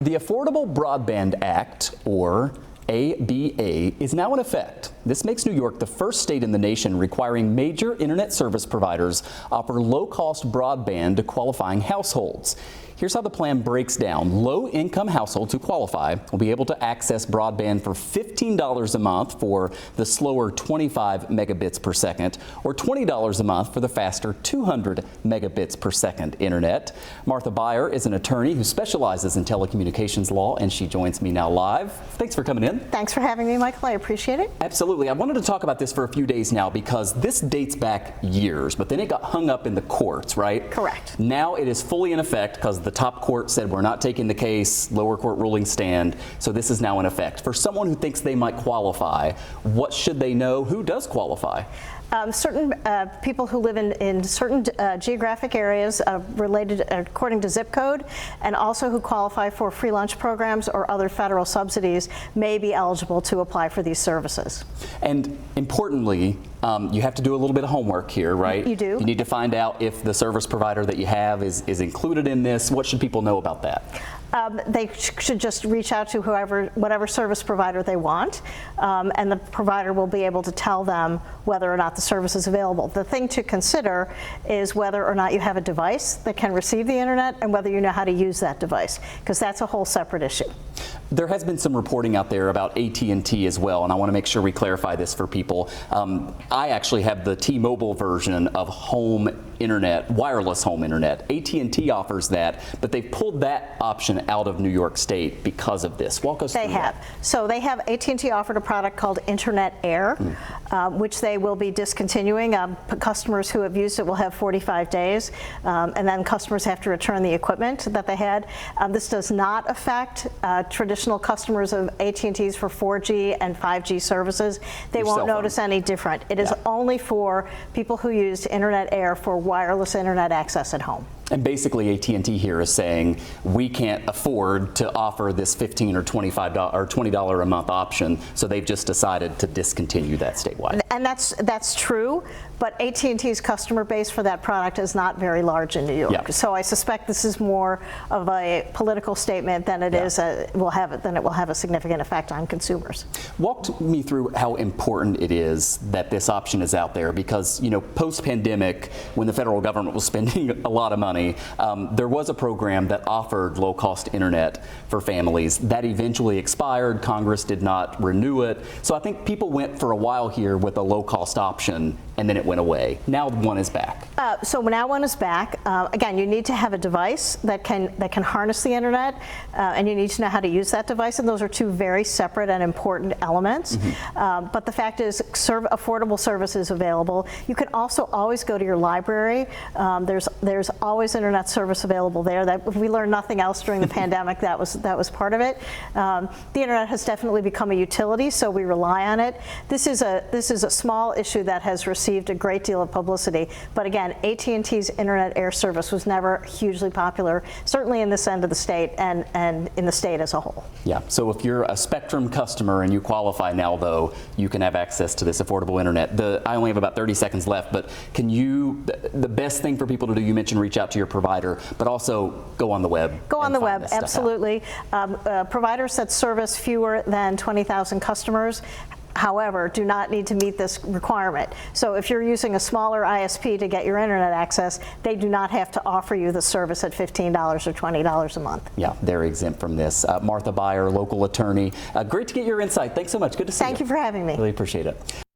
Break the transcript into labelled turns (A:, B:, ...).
A: The Affordable Broadband Act, or ABA, is now in effect. This makes New York the first state in the nation requiring major internet service providers offer low-cost broadband to qualifying households. Here's how the plan breaks down. Low-income households who qualify will be able to access broadband for $15 a month for the slower 25 megabits per second, or $20 a month for the faster 200 megabits per second internet. Martha Beyer is an attorney who specializes in telecommunications law, and she joins me now live. Thanks for coming in.
B: Thanks for having me, Michael. I appreciate it.
A: Absolutely. I wanted to talk about this for a few days now because this dates back years, but then it got hung up in the courts, right?
B: Correct.
A: Now it is fully in effect because the top court said we're not taking the case, lower court rulings stand, so this is now in effect. For someone who thinks they might qualify, what should they know? Who does qualify?
B: Certain people who live in certain geographic areas related according to zip code, and also who qualify for free lunch programs or other federal subsidies may be eligible to apply for these services.
A: And importantly, you have to do a little bit of homework here, right?
B: You do.
A: You need to find out if the service provider that you have is included in this. What should people know about that?
B: They should just reach out to whatever service provider they want, and the provider will be able to tell them whether or not the service is available. The thing to consider is whether or not you have a device that can receive the internet and whether you know how to use that device, because that's a whole separate issue.
A: There has been some reporting out there about AT&T as well, and I want to make sure we clarify this for people. I actually have the T-Mobile version of home internet, wireless home internet. AT&T offers that, but they've pulled that option out of New York State because of this. Walk us through that.
B: They have. So they have, AT&T offered a product called Internet Air, which they will be discontinuing. Customers who have used it will have 45 days, and then customers have to return the equipment that they had. This does not affect traditional customers of AT&T's for 4G and 5G services. They won't notice any different. It is only for people who used Internet Air for wireless internet access at home.
A: And basically AT&T here is saying we can't afford to offer this $15 or $25 or $20 a month option, so they've just decided to discontinue that statewide.
B: And that's true, but AT&T's customer base for that product is not very large in New York.
A: Yeah.
B: So I suspect this is more of a political statement than it is it will have a significant effect on consumers.
A: Walk me through how important it is that this option is out there, because post-pandemic, when the federal government was spending a lot of money, there was a program that offered low-cost internet for families. That eventually expired. Congress did not renew it. So I think people went for a while here with a low-cost option, and then it went away. Now one is back.
B: So now one is back. Again, you need to have a device that can harness the internet, and you need to know how to use that device, and those are two very separate and important elements. But the fact is, affordable service is available. You can also always go to your library. There's always internet service available there. That if we learned nothing else during the pandemic, that was part of it. The internet has definitely become a utility, so we rely on it. This is a small issue that has received a great deal of publicity, but again, AT&T's Internet Air service was never hugely popular, certainly in this end of the state and in the state as a whole. Yeah.
A: So if you're a Spectrum customer and you qualify now, though, you can have access to this affordable internet. I only have about 30 seconds left, but the best thing for people to do, you mentioned reach out to your provider, but also go on the web.
B: Go on the web, absolutely. Providers that service fewer than 20,000 customers, however, do not need to meet this requirement. So if you're using a smaller ISP to get your internet access, they do not have to offer you the service at $15 or $20 a month.
A: Yeah, they're exempt from this. Martha Beyer, local attorney. Great to get your insight. Thanks so much. Good to see you.
B: Thank you for having me.
A: Really appreciate it.